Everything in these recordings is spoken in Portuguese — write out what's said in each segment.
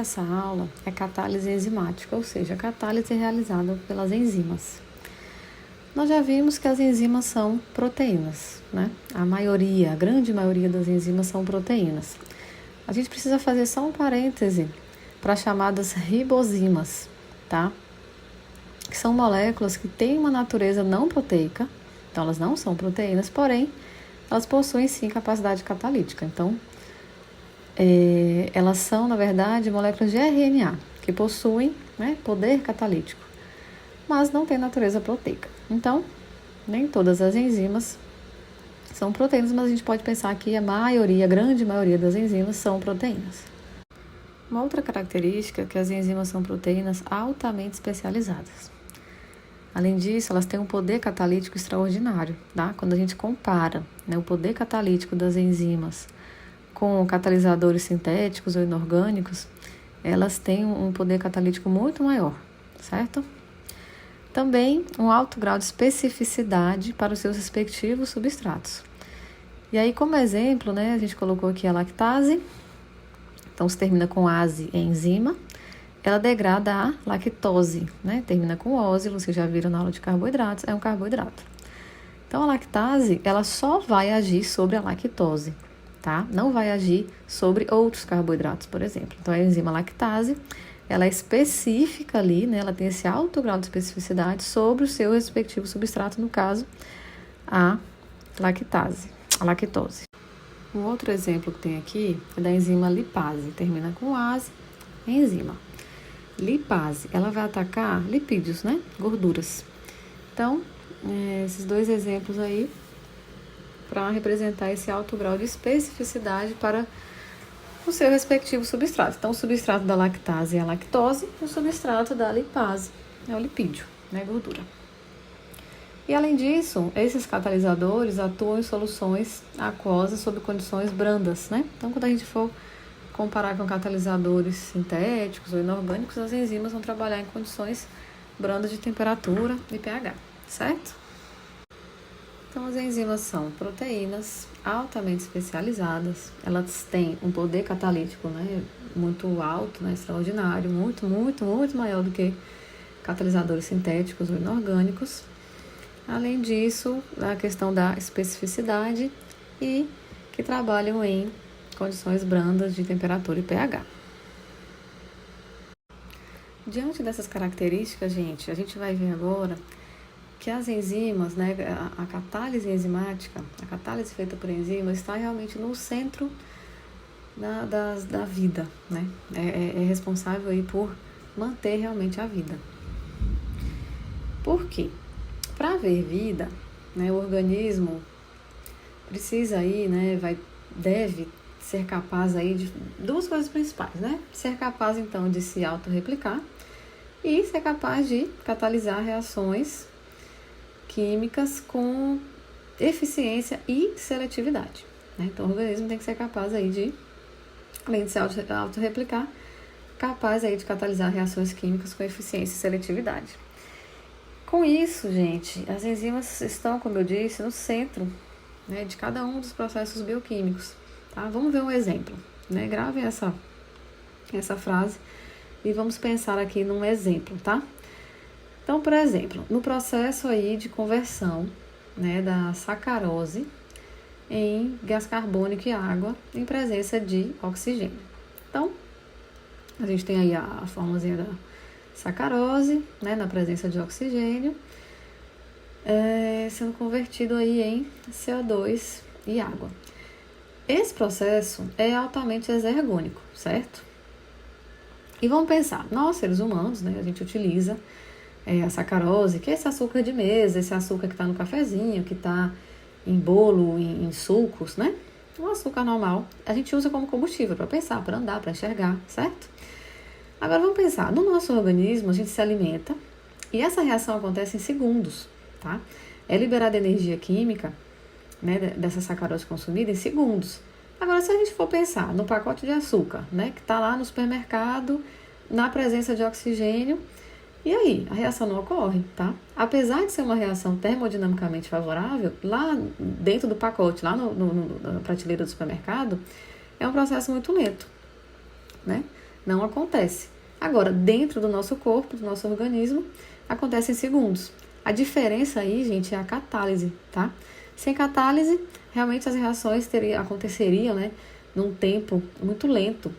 dessa aula é catálise enzimática, ou seja, a catálise é realizada pelas enzimas. Nós já vimos que as enzimas são proteínas, né? A grande maioria das enzimas são proteínas. A gente precisa fazer só um parêntese para as chamadas ribozimas, tá? Que são moléculas que têm uma natureza não proteica, então elas não são proteínas, porém, elas possuem sim capacidade catalítica. Então, elas são, na verdade, moléculas de RNA, que possuem, né, poder catalítico, mas não têm natureza proteica. Então, nem todas as enzimas são proteínas, mas a gente pode pensar que a grande maioria das enzimas são proteínas. Uma outra característica é que as enzimas são proteínas altamente especializadas. Além disso, elas têm um poder catalítico extraordinário, tá? Quando a gente compara, né, o poder catalítico das enzimas com catalisadores sintéticos ou inorgânicos, elas têm um poder catalítico muito maior, certo? Também um alto grau de especificidade para os seus respectivos substratos. E aí, como exemplo, né, a gente colocou aqui a lactase. Então, se termina com ase, é enzima. Ela degrada a lactose, né? Termina com ose, vocês já viram na aula de carboidratos, é um carboidrato. Então, a lactase, ela só vai agir sobre a lactose, tá? Não vai agir sobre outros carboidratos, por exemplo. Então, a enzima lactase, ela é específica ali, né? Ela tem esse alto grau de especificidade sobre o seu respectivo substrato, no caso, a lactose. Um outro exemplo que tem aqui é da enzima lipase, termina com ase, é enzima. Lipase, ela vai atacar lipídios, né? Gorduras. Então, esses dois exemplos aí para representar esse alto grau de especificidade para o seu respectivo substrato. Então, o substrato da lactase é a lactose, e o substrato da lipase é o lipídio, né? Gordura. E, além disso, esses catalisadores atuam em soluções aquosas sob condições brandas, né? Então, quando a gente for comparar com catalisadores sintéticos ou inorgânicos, as enzimas vão trabalhar em condições brandas de temperatura e pH, certo? Então, as enzimas são proteínas altamente especializadas, elas têm um poder catalítico, né, muito alto, né, extraordinário, muito maior do que catalisadores sintéticos ou inorgânicos. Além disso, a questão da especificidade e que trabalham em condições brandas de temperatura e pH. Diante dessas características, a gente vai ver agora que as enzimas, né, a catálise enzimática, a catálise feita por enzimas, está realmente no centro da vida, né? É responsável aí por manter realmente a vida. Por quê? Para haver vida, né, o organismo precisa aí, né, deve ser capaz aí de duas coisas principais, né? Ser capaz, então, de se autorreplicar e ser capaz de catalisar reações químicas com eficiência e seletividade, né? Então, o organismo tem que ser capaz aí de, além de se autorreplicar, capaz aí de catalisar reações químicas com eficiência e seletividade. Com isso, gente, as enzimas estão, como eu disse, no centro, né, de cada um dos processos bioquímicos. Tá? Vamos ver um exemplo, né? Gravem essa frase e vamos pensar aqui num exemplo, tá? Então, por exemplo, no processo aí de conversão, né, da sacarose em gás carbônico e água em presença de oxigênio. Então, a gente tem aí a formulazinha da sacarose, né, na presença de oxigênio, sendo convertido aí em CO2 e água. Esse processo é altamente exergônico, certo? E vamos pensar, nós seres humanos, né, a gente utiliza a sacarose, que é esse açúcar de mesa, esse açúcar que está no cafezinho, que está em bolo, em sucos, né? O açúcar normal, a gente usa como combustível para pensar, para andar, para enxergar, certo? Agora vamos pensar, no nosso organismo a gente se alimenta e essa reação acontece em segundos, tá? É liberada energia química, né, dessa sacarose consumida em segundos. Agora, se a gente for pensar no pacote de açúcar, né, que está lá no supermercado, na presença de oxigênio, e aí, a reação não ocorre, tá? Apesar de ser uma reação termodinamicamente favorável, lá dentro do pacote, lá na prateleira do supermercado, é um processo muito lento, né? Não acontece. Agora, dentro do nosso corpo, do nosso organismo, acontece em segundos. A diferença aí, gente, é a catálise, tá? Sem catálise, realmente as reações aconteceriam, né, num tempo muito lento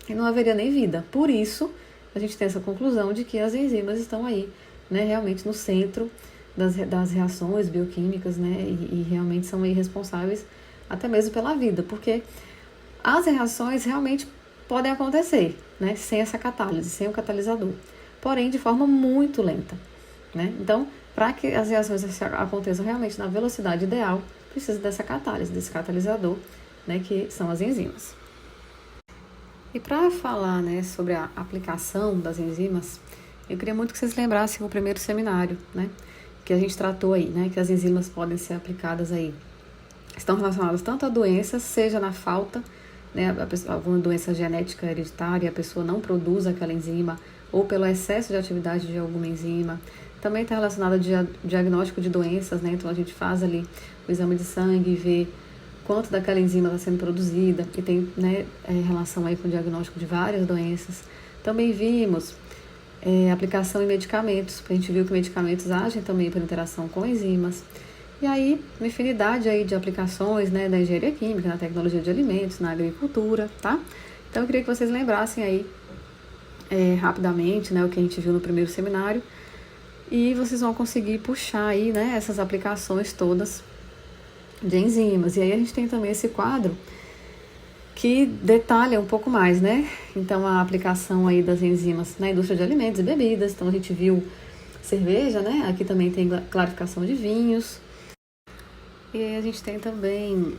e não haveria nem vida. Por isso, a gente tem essa conclusão de que as enzimas estão aí, né, realmente no centro das reações bioquímicas, né, e realmente são aí responsáveis até mesmo pela vida, porque as reações realmente podem acontecer, né, sem essa catálise, sem o catalisador, porém de forma muito lenta, né? Então, para que as reações aconteçam realmente na velocidade ideal, precisa dessa catálise, desse catalisador, né, que são as enzimas. E para falar, né, sobre a aplicação das enzimas, eu queria muito que vocês lembrassem o primeiro seminário, né, que a gente tratou aí, né, que as enzimas podem ser aplicadas aí. Estão relacionadas tanto a doenças, seja na falta, né, alguma doença genética hereditária, a pessoa não produz aquela enzima, ou pelo excesso de atividade de alguma enzima. Também está relacionada ao diagnóstico de doenças, né, então a gente faz ali o exame de sangue e vê quanto daquela enzima está sendo produzida, que tem, né, relação aí com o diagnóstico de várias doenças. Também vimos aplicação em medicamentos, a gente viu que medicamentos agem também por interação com enzimas. E aí, uma infinidade aí de aplicações, né, da engenharia química, na tecnologia de alimentos, na agricultura, tá? Então, eu queria que vocês lembrassem aí, rapidamente, né, o que a gente viu no primeiro seminário, e vocês vão conseguir puxar aí, né, essas aplicações todas de enzimas. E aí a gente tem também esse quadro que detalha um pouco mais, né? Então, a aplicação aí das enzimas na indústria de alimentos e bebidas. Então, a gente viu cerveja, né? Aqui também tem clarificação de vinhos. E a gente tem também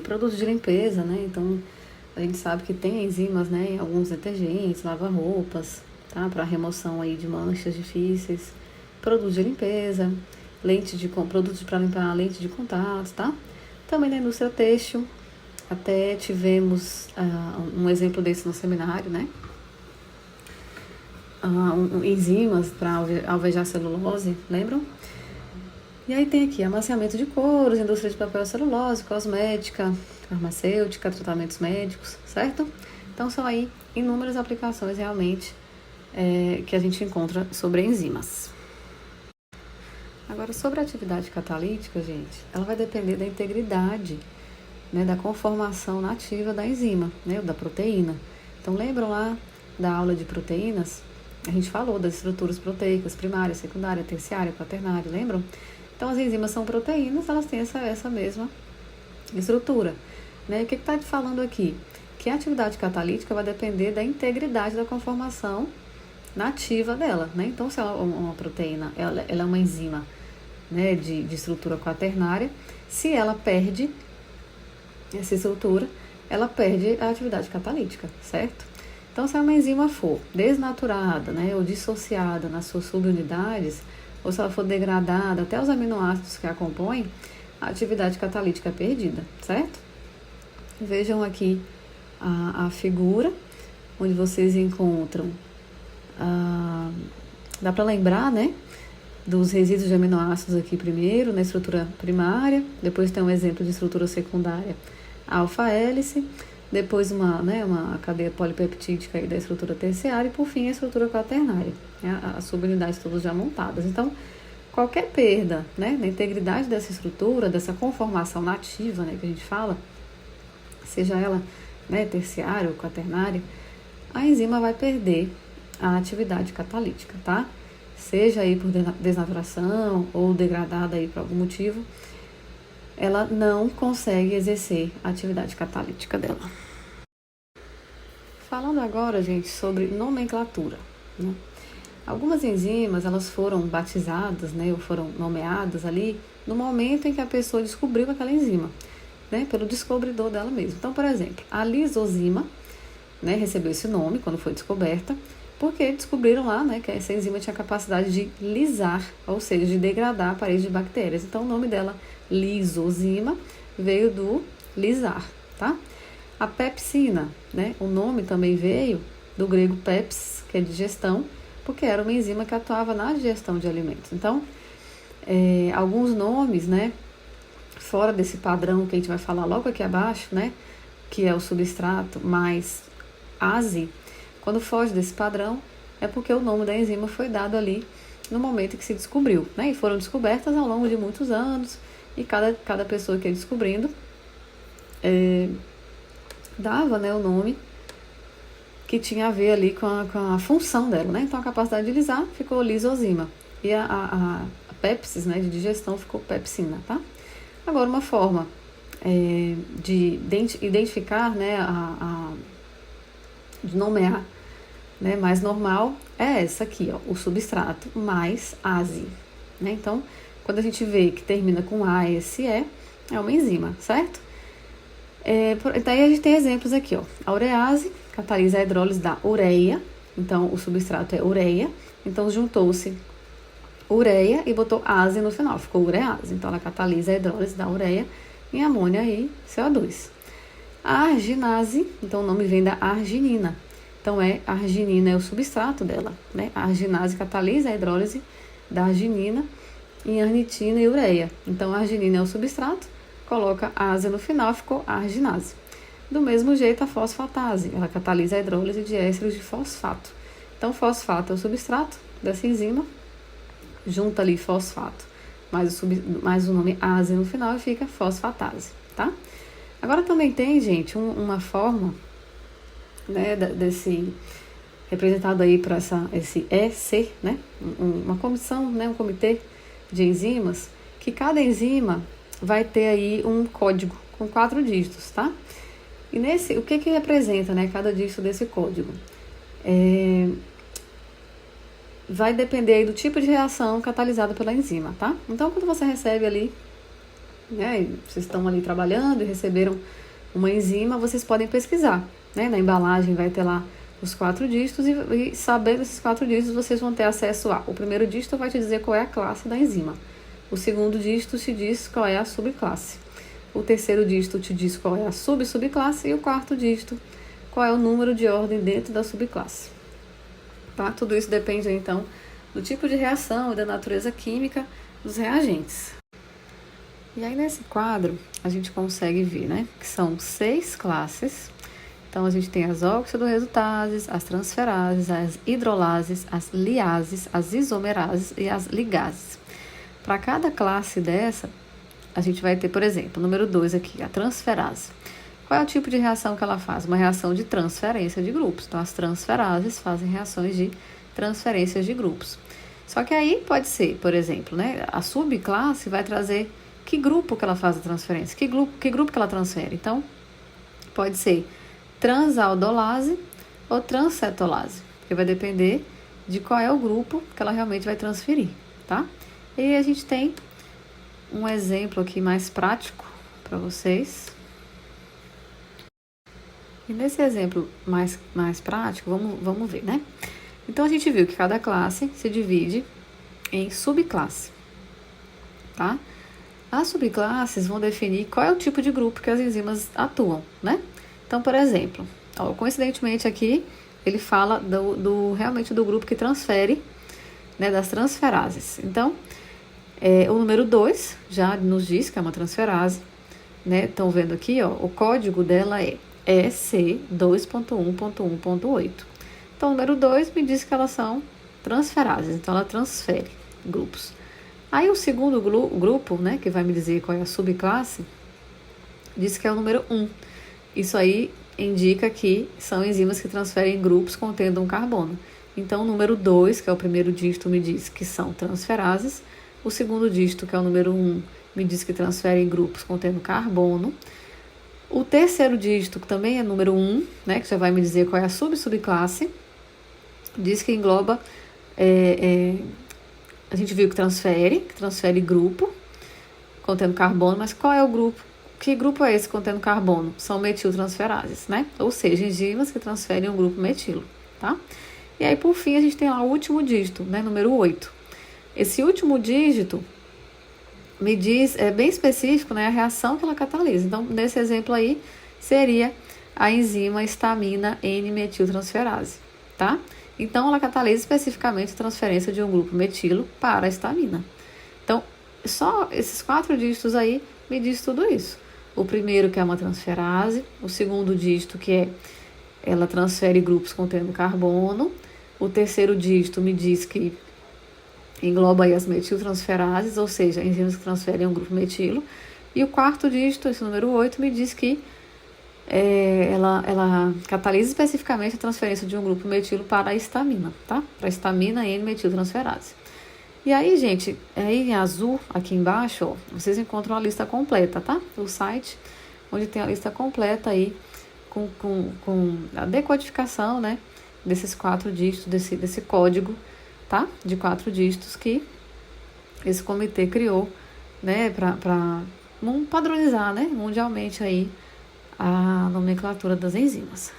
produtos de limpeza, né? Então, a gente sabe que tem enzimas, né, em alguns detergentes, lava-roupas, tá? Para remoção aí de manchas difíceis, produtos de limpeza, produtos para limpar lente de contato, tá? Também na indústria têxtil, até tivemos um exemplo desse no seminário, né? Enzimas para alvejar celulose, lembram? E aí tem aqui amaciamento de couros, indústria de papel e celulose, cosmética, farmacêutica, tratamentos médicos, certo? Então são aí inúmeras aplicações realmente que a gente encontra sobre enzimas. Agora, sobre a atividade catalítica, gente, ela vai depender da integridade, né, da conformação nativa da enzima, né, da proteína. Então, lembram lá da aula de proteínas? A gente falou das estruturas proteicas, primária, secundária, terciária, quaternária, lembram? Então, as enzimas são proteínas, elas têm essa mesma estrutura, né? O que está falando aqui? Que a atividade catalítica vai depender da integridade da conformação nativa dela, né? Então, se ela é uma proteína, ela é uma enzima, né, de estrutura quaternária, se ela perde essa estrutura, ela perde a atividade catalítica, certo? Então, se a enzima for desnaturada, né, ou dissociada nas suas subunidades, ou se ela for degradada até os aminoácidos que a compõem, a atividade catalítica é perdida, certo? Vejam aqui a figura, onde vocês encontram, dá para lembrar, né, dos resíduos de aminoácidos aqui primeiro, na estrutura primária, depois tem um exemplo de estrutura secundária, alfa-hélice, depois uma cadeia polipeptídica aí da estrutura terciária e, por fim, a estrutura quaternária, né, as subunidades todas já montadas. Então, qualquer perda, né, na integridade dessa estrutura, dessa conformação nativa, né, que a gente fala, seja ela, né, terciária ou quaternária, a enzima vai perder a atividade catalítica, tá? Seja aí por desnaturação ou degradada aí por algum motivo, ela não consegue exercer a atividade catalítica dela. Falando agora, gente, sobre nomenclatura, né? Algumas enzimas, elas foram batizadas, né, ou foram nomeadas ali no momento em que a pessoa descobriu aquela enzima, né, pelo descobridor dela mesma. Então, por exemplo, a lisozima, né, recebeu esse nome quando foi descoberta, porque descobriram lá, né, que essa enzima tinha a capacidade de lisar, ou seja, de degradar a parede de bactérias. Então, o nome dela, lisozima, veio do lisar, tá? A pepsina, né, o nome também veio do grego peps, que é digestão, porque era uma enzima que atuava na digestão de alimentos. Então, alguns nomes, né, fora desse padrão que a gente vai falar logo aqui abaixo, né, que é o substrato mais ASE, Quando foge desse padrão, é porque o nome da enzima foi dado ali no momento que se descobriu, né? E foram descobertas ao longo de muitos anos, e cada pessoa que ia descobrindo dava, né, o nome que tinha a ver ali com a função dela, né? Então a capacidade de lisar ficou lisozima. E a pepsis, né, de digestão ficou pepsina, tá? Agora, uma forma de identificar, né, de nomear, né, mais normal é essa aqui, ó, o substrato mais ASE, né? Então, quando a gente vê que termina com ASE, é uma enzima, certo? Daí a gente tem exemplos aqui, ó. A urease catalisa a hidrólise da ureia, então o substrato é ureia, então juntou-se ureia e botou ase no final, ficou urease, então ela catalisa a hidrólise da ureia em amônia e CO2. A arginase, então o nome vem da arginina, então a arginina é o substrato dela, né? A arginase catalisa a hidrólise da arginina em arnitina e ureia, então a arginina é o substrato, coloca ase no final, ficou arginase. Do mesmo jeito, a fosfatase, ela catalisa a hidrólise de ésteres de fosfato. Então, fosfato é o substrato dessa enzima, junta ali fosfato, mais o nome ase no final e fica fosfatase, tá? Agora também tem, gente, uma forma, né, desse representado aí por esse EC, né? Uma comissão, né, um comitê de enzimas, que cada enzima vai ter aí um código com 4 dígitos, tá? E o que representa, né, cada dígito desse código? Vai depender aí do tipo de reação catalisada pela enzima, tá? Então, quando você recebe ali, né, vocês estão ali trabalhando e receberam uma enzima, vocês podem pesquisar, né? Na embalagem vai ter lá os 4 dígitos e sabendo esses 4 dígitos, vocês vão ter acesso o primeiro dígito vai te dizer qual é a classe da enzima. O segundo dígito te diz qual é a subclasse. O terceiro dígito te diz qual é a subclasse e o quarto dígito qual é o número de ordem dentro da subclasse. Tá? Tudo isso depende, então, do tipo de reação e da natureza química dos reagentes. E aí, nesse quadro, a gente consegue ver, né, que são 6 classes. Então, a gente tem as oxidorreductases, as transferases, as hidrolases, as liases, as isomerases e as ligases. Para cada classe dessa, a gente vai ter, por exemplo, número 2 aqui, a transferase. Qual é o tipo de reação que ela faz? Uma reação de transferência de grupos. Então, as transferases fazem reações de transferências de grupos. Só que aí pode ser, por exemplo, né, a subclasse vai trazer que grupo que ela faz a transferência, que grupo que ela transfere. Então, pode ser transaldolase ou transcetolase, porque vai depender de qual é o grupo que ela realmente vai transferir, tá? E aí a gente tem um exemplo aqui mais prático para vocês. E nesse exemplo mais prático, vamos ver, né? Então, a gente viu que cada classe se divide em subclasse, tá? As subclasses vão definir qual é o tipo de grupo que as enzimas atuam, né? Então, por exemplo, coincidentemente aqui, ele fala realmente do grupo que transfere, né, das transferases. Então, o número 2 já nos diz que é uma transferase, né? Estão vendo aqui, ó, o código dela é EC2.1.1.8. Então, o número 2 me diz que elas são transferases, então ela transfere grupos. Aí o segundo grupo, né, que vai me dizer qual é a subclasse, diz que é o número 1. Isso aí indica que são enzimas que transferem grupos contendo um carbono. Então, o número 2, que é o primeiro dígito, me diz que são transferases. O segundo dígito, que é o número 1, me diz que transferem grupos contendo carbono. O terceiro dígito, que também é número 1, né, que já vai me dizer qual é a subclasse, diz que engloba, a gente viu que transfere grupo contendo carbono, mas qual é o grupo? Que grupo é esse contendo carbono? São metiltransferases, né? Ou seja, enzimas que transferem um grupo metilo, tá? E aí, por fim, a gente tem lá o último dígito, né, número 8. Esse último dígito me diz, é bem específico, né, a reação que ela catalisa. Então, nesse exemplo aí, seria a enzima estamina N-metiltransferase, tá? Então, ela catalisa especificamente a transferência de um grupo metilo para a estamina. Então, só esses 4 dígitos aí me diz tudo isso. O primeiro, que é uma transferase, o segundo dígito, que ela transfere grupos contendo carbono. O terceiro dígito me diz que engloba aí as metiltransferases, ou seja, enzimas que transferem um grupo metilo. E o quarto dígito, esse número 8, me diz que ela catalisa especificamente a transferência de um grupo metilo para a histamina, tá? Para a histamina N-metiltransferase. E aí, gente, aí em azul, aqui embaixo, ó, vocês encontram a lista completa, tá? O site, onde tem a lista completa aí, com a decodificação, né? Desses 4 dígitos, desse código, tá? De 4 dígitos que esse comitê criou, né? Para padronizar, né? Mundialmente aí, a nomenclatura das enzimas.